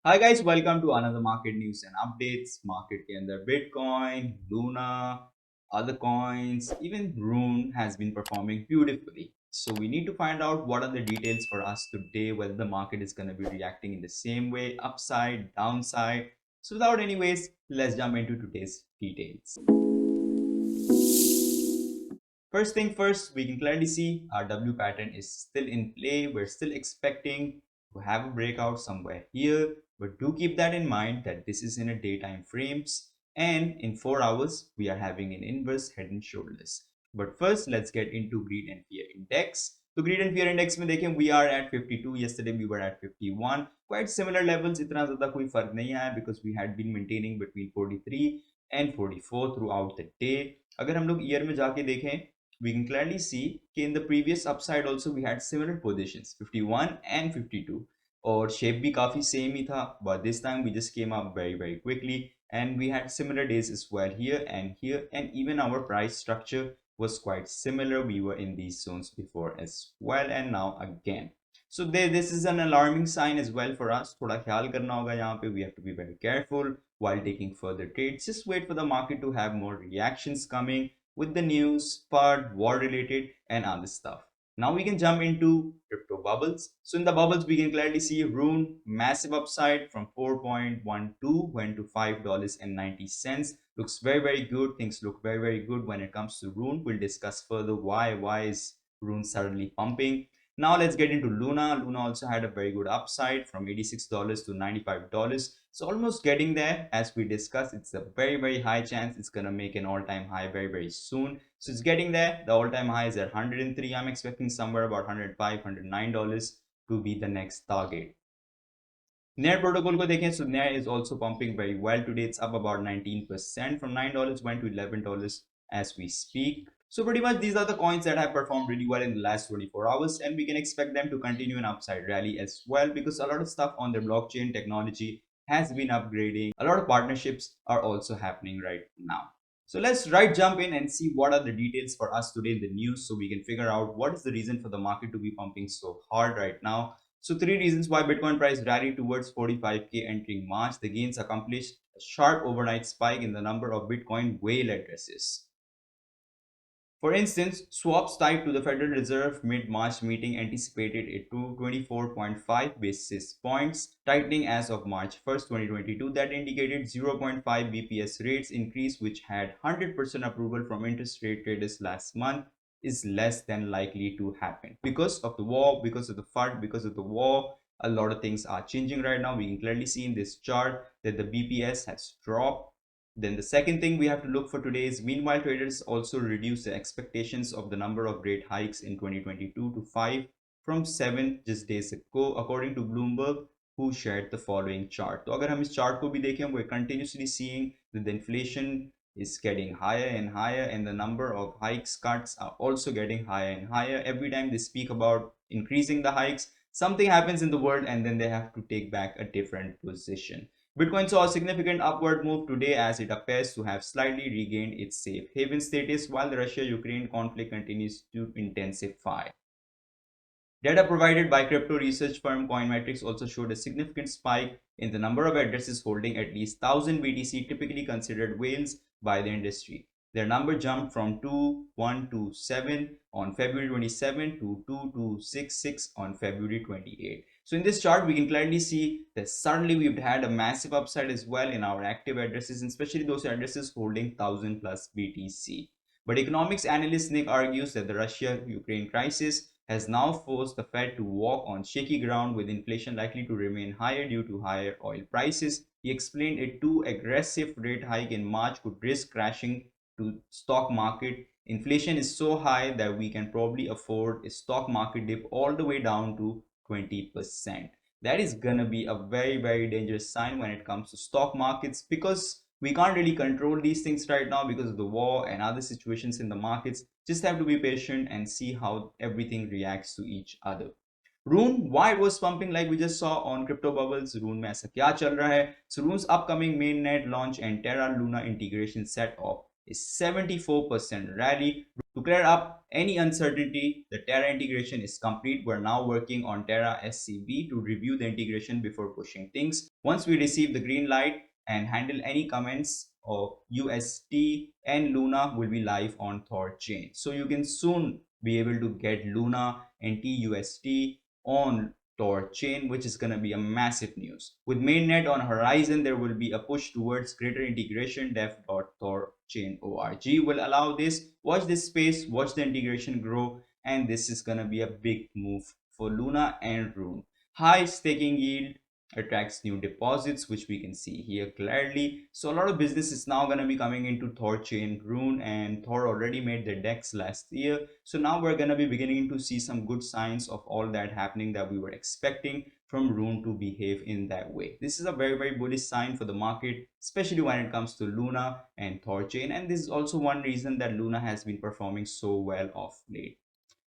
Hi guys, welcome to another market news and updates. Market के अंदर Bitcoin, Luna, other coins, even RUNE has been performing beautifully. So we need to find out what are the details for us today, whether the market is going to be reacting in the same way, upside, downside. So without any waste, let's jump into today's details. First thing first, we can clearly see our W pattern is still in play. We're still expecting to have a breakout somewhere here, but do keep that in mind that this is in a daytime frames and in 4 hours we are having an inverse head and shoulders. But first let's get into greed and fear index. So greed and fear index में देखें we are at 52. Yesterday we were at 51. Quite similar levels. इतना ज़्यादा कोई फर्क नहीं आया because we had been maintaining between 43 and 44 throughout the day. अगर हम लोग ईयर में जाके देखें we can clearly see in the previous upside also we had similar positions 51 and 52 or shape bhi काफी same ही था, but this time we just came up very quickly and we had similar days as well here, and even our price structure was quite similar. We were in these zones before as well and now again. So this is an alarming sign as well for us. थोड़ा ख्याल करना होगा यहाँ पे. We have to be very careful while taking further trades. Just wait for the market to have more reactions coming with the news part, war related and other stuff. Now we can jump into crypto bubbles. So in the bubbles, we can clearly see RUNE massive upside from 4.12 went to $5.90. Looks very good. Things look very good when it comes to RUNE. We'll discuss further why is RUNE suddenly pumping. Now let's get into Luna. Luna also had a very good upside from $86 to $95. So almost getting there. As we discussed, it's a very high chance it's gonna make an all-time high very soon. So it's getting there. The all-time high is at 103. I'm expecting somewhere about 105, $109 to be the next target. Nair protocol ko dekhen, so Nair is also pumping very well today. It's up about 19% from $9 went to $11 as we speak. So pretty much these are the coins that have performed really well in the last 24 hours, and we can expect them to continue an upside rally as well because a lot of stuff on their blockchain technology has been upgrading. A lot of partnerships are also happening right now. So let's jump in and see what are the details for us today in the news so we can figure out what is the reason for the market to be pumping so hard right now. So three reasons why Bitcoin price rallied towards 45k entering March. The gains accomplished a sharp overnight spike in the number of Bitcoin whale addresses. For instance, swaps tied to the Federal Reserve mid-March meeting anticipated a 24.5 basis points tightening as of March 1st, 2022 that indicated 0.5 BPS rates increase, which had 100% approval from interest rate traders last month, is less than likely to happen. Because of the war, because of the FUD, because of the war, a lot of things are changing right now. We can clearly see in this chart that the BPS has dropped. Then the second thing we have to look for today is meanwhile traders also reduced the expectations of the number of rate hikes in 2022 to 5 from 7 just days ago, according to Bloomberg, who shared the following chart. So अगर हम इस chart को भी देखें, we're continuously seeing that the inflation is getting higher and higher and the number of hikes cuts are also getting higher and higher. Every time they speak about increasing the hikes, something happens in the world and then they have to take back a different position. Bitcoin saw a significant upward move today as it appears to have slightly regained its safe haven status while the Russia-Ukraine conflict continues to intensify. Data provided by crypto research firm Coinmetrics also showed a significant spike in the number of addresses holding at least 1000 BTC, typically considered whales by the industry. Their number jumped from 2127 on February 27 to 2266 on February 28. So in this chart, we can clearly see that suddenly we've had a massive upside as well in our active addresses, and especially those addresses holding 1000 plus BTC. But economics analyst Nick argues that the Russia-Ukraine crisis has now forced the Fed to walk on shaky ground with inflation likely to remain higher due to higher oil prices. He explained a too aggressive rate hike in March could risk crashing to stock market. Inflation is so high that we can probably afford a stock market dip all the way down to 20%. That is gonna be a very dangerous sign when it comes to stock markets because we can't really control these things right now because of the war and other situations in the markets. Just have to be patient and see how everything reacts to each other. RUNE, why it was pumping like we just saw on crypto bubbles. RUNE में ऐसा क्या चल रहा है? So RUNE's upcoming mainnet launch and Terra Luna integration set off a 74% rally to To clear up any uncertainty, the Terra integration is complete. We're now working on Terra SCB to review the integration before pushing things. Once we receive the green light and handle any comments of UST and Luna will be live on Thor chain. So you can soon be able to get Luna and TUST on Tor chain, which is going to be a massive news. With mainnet on horizon, there will be a push towards greater integration. Dev.Tor chain org will allow this. Watch this space, watch the integration grow, and this is going to be a big move for Luna and Rune. High staking yield attracts new deposits, which we can see here clearly. So a lot of business is now going to be coming into Thor chain. Rune and Thor already made their decks last year, so now we're going to be beginning to see some good signs of all that happening that we were expecting from Rune to behave in that way. This is a very bullish sign for the market, especially when it comes to Luna and Thor chain, and this is also one reason that Luna has been performing so well of late.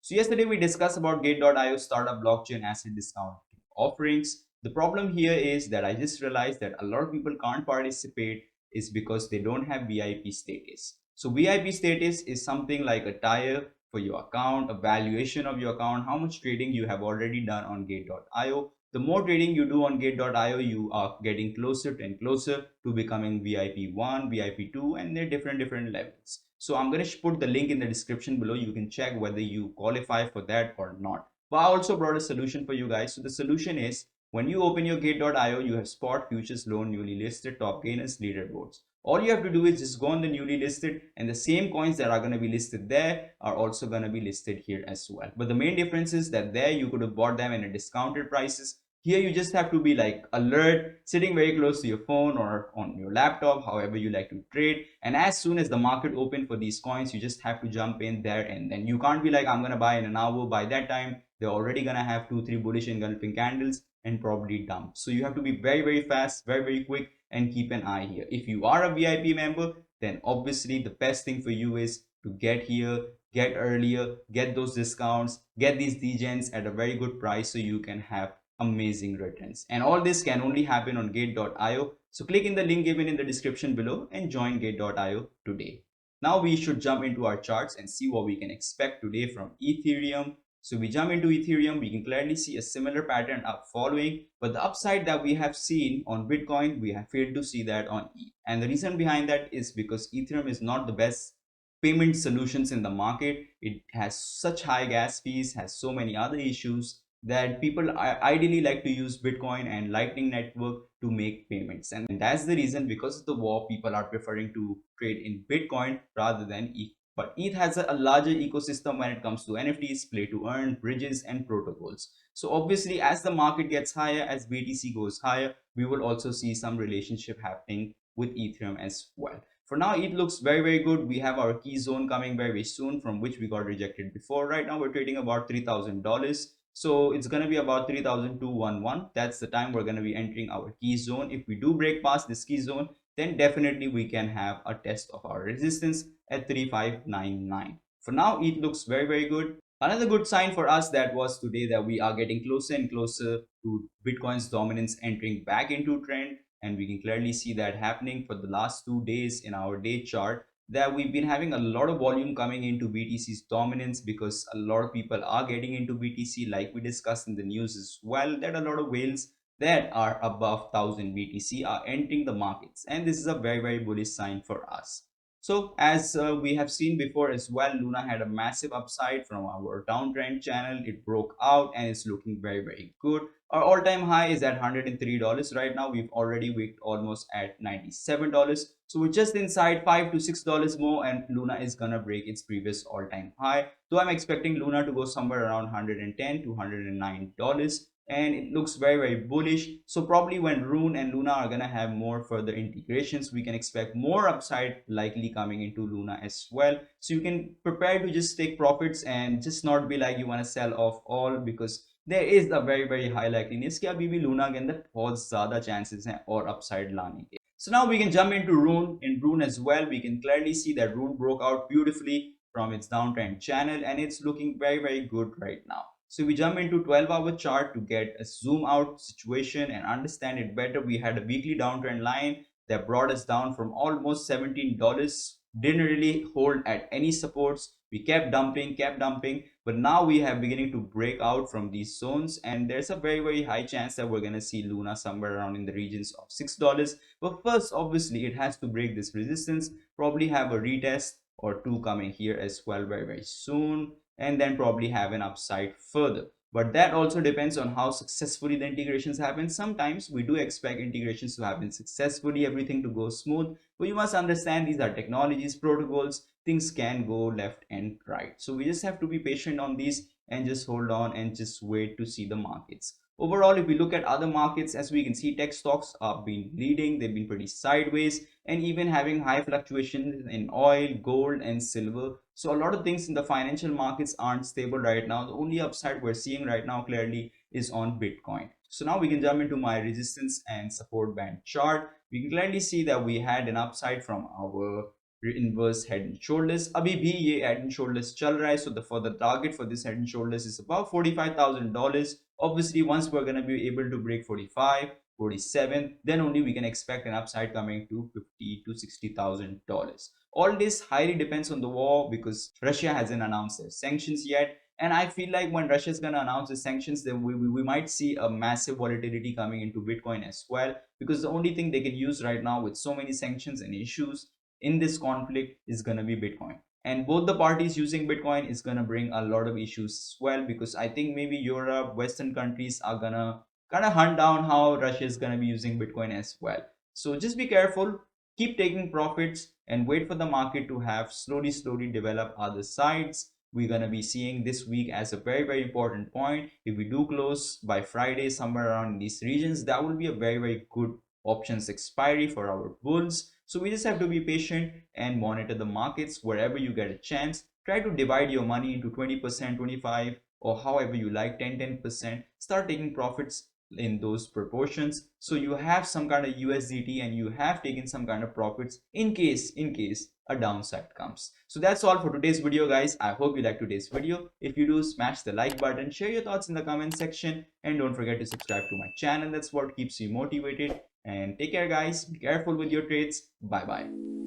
So yesterday we discussed about Gate.io startup blockchain asset discount offerings. The problem here is that I just realized that a lot of people can't participate is because they don't have VIP status. So VIP status is something like a tier for your account, a valuation of your account, how much trading you have already done on Gate.io. The more trading you do on Gate.io, you are getting closer and closer to becoming VIP 1, VIP 2, and they're different levels. So I'm going to put the link in the description below. You can check whether you qualify for that or not. But I also brought a solution for you guys. So the solution is, when you open your Gate.io, you have spot, futures, loan, newly listed, top gainers, leaderboards. All you have to do is just go on the newly listed, and the same coins that are going to be listed there are also going to be listed here as well. But the main difference is that there you could have bought them in a discounted prices. Here you just have to be like alert, sitting very close to your phone or on your laptop, however you like to trade. And as soon as the market open for these coins, you just have to jump in there, and then you can't be like, I'm going to buy in an hour. By that time, they're already going to have 2-3 bullish engulfing candles and probably dump. So you have to be very fast, very quick, and keep an eye here. If you are a VIP member, then obviously the best thing for you is to get here, get earlier, get those discounts, get these degens at a very good price so you can have amazing returns. And all this can only happen on Gate.io. So click in the link given in the description below and join Gate.io today. Now we should jump into our charts and see what we can expect today from Ethereum. So we jump into Ethereum, we can clearly see a similar pattern up following, but the upside that we have seen on Bitcoin, we have failed to see that on ETH. And the reason behind that is because Ethereum is not the best payment solutions in the market. It has such high gas fees, has so many other issues that people ideally like to use Bitcoin and Lightning Network to make payments. And that's the reason, because of the war, people are preferring to trade in Bitcoin rather than ETH. But ETH has a larger ecosystem when it comes to NFTs, play to earn, bridges, and protocols. So obviously, as the market gets higher, as BTC goes higher, we will also see some relationship happening with Ethereum as well. For now, it looks very good. We have our key zone coming very soon, from which we got rejected before. Right now, we're trading about $3,000. So it's going to be about 3,211. That's the time we're going to be entering our key zone. If we do break past this key zone, then definitely we can have a test of our resistance at 3599. For now, it looks very good. Another good sign for us that was today that we are getting closer and closer to Bitcoin's dominance entering back into trend, and we can clearly see that happening for the last 2 days in our day chart, that we've been having a lot of volume coming into BTC's dominance, because a lot of people are getting into BTC, like we discussed in the news as well, that a lot of whales that are above 1000 BTC are entering the markets, and this is a very bullish sign for us. So as we have seen before as well, Luna had a massive upside from our downtrend channel. It broke out and it's looking very good. Our all-time high is at $103 right now. We've already wicked almost at $97. So we're just inside $5 to $6 more, and Luna is gonna break its previous all-time high. So I'm expecting Luna to go somewhere around $110 to $109. And it looks very bullish. So probably when Rune and Luna are gonna have more further integrations, we can expect more upside likely coming into Luna as well. So you can prepare to just take profits and just not be like you want to sell off all, because there is a very high likeliness कि अभी भी Luna के अंदर बहुत ज़्यादा chances हैं और upside लाने के. So now we can jump into Rune. In Rune as well, we can clearly see that Rune broke out beautifully from its downtrend channel, and it's looking very good right now. So we jump into 12-hour chart to get a zoom out situation and understand it better. We had a weekly downtrend line that brought us down from almost $17. Didn't really hold at any supports. We kept dumping, but now we have beginning to break out from these zones, and there's a very high chance that we're gonna see Luna somewhere around in the regions of $6. But first, obviously, it has to break this resistance, probably have a retest or two coming here as well very soon, and then probably have an upside further. But that also depends on how successfully the integrations happen. Sometimes we do expect integrations to happen successfully, everything to go smooth, but you must understand these are technologies, protocols, things can go left and right. So we just have to be patient on these and just hold on and just wait to see the markets. Overall, if we look at other markets, as we can see, tech stocks have been leading, they've been pretty sideways, and even having high fluctuations in oil, gold, and silver. So a lot of things in the financial markets aren't stable right now. The only upside we're seeing right now clearly is on Bitcoin. So now we can jump into my resistance and support band chart. We can clearly see that we had an upside from our inverse head and shoulders. अभी भी ये head and shoulders चल रहा है. So the target for this head and shoulders is about $45,000. Obviously, once we're gonna be able to break 45, 47, then only we can expect an upside coming to $50,000 to $60,000. All this highly depends on the war, because Russia hasn't announced their sanctions yet. And I feel like when Russia is going to announce the sanctions, then we might see a massive volatility coming into Bitcoin as well, because the only thing they can use right now with so many sanctions and issues in this conflict is going to be Bitcoin. And both the parties using Bitcoin is going to bring a lot of issues as well, because I think maybe Europe, Western countries are going to kind of hunt down how Russia is going to be using Bitcoin as well. So just be careful, keep taking profits, and wait for the market to have slowly develop other sides. We're going to be seeing this week as a very important point. If we do close by Friday somewhere around these regions, that will be a very good options expiry for our bulls. So we just have to be patient and monitor the markets wherever you get a chance. Try to divide your money into 20%, 25, or however you like, 10%. Start taking profits in those proportions, so you have some kind of USDT and you have taken some kind of profits in case a downside comes. So that's all for today's video, guys. I hope you liked today's video. If you do, smash the like button, share your thoughts in the comment section, and don't forget to subscribe to my channel. That's what keeps you motivated. And take care, guys. Be careful with your trades. Bye bye.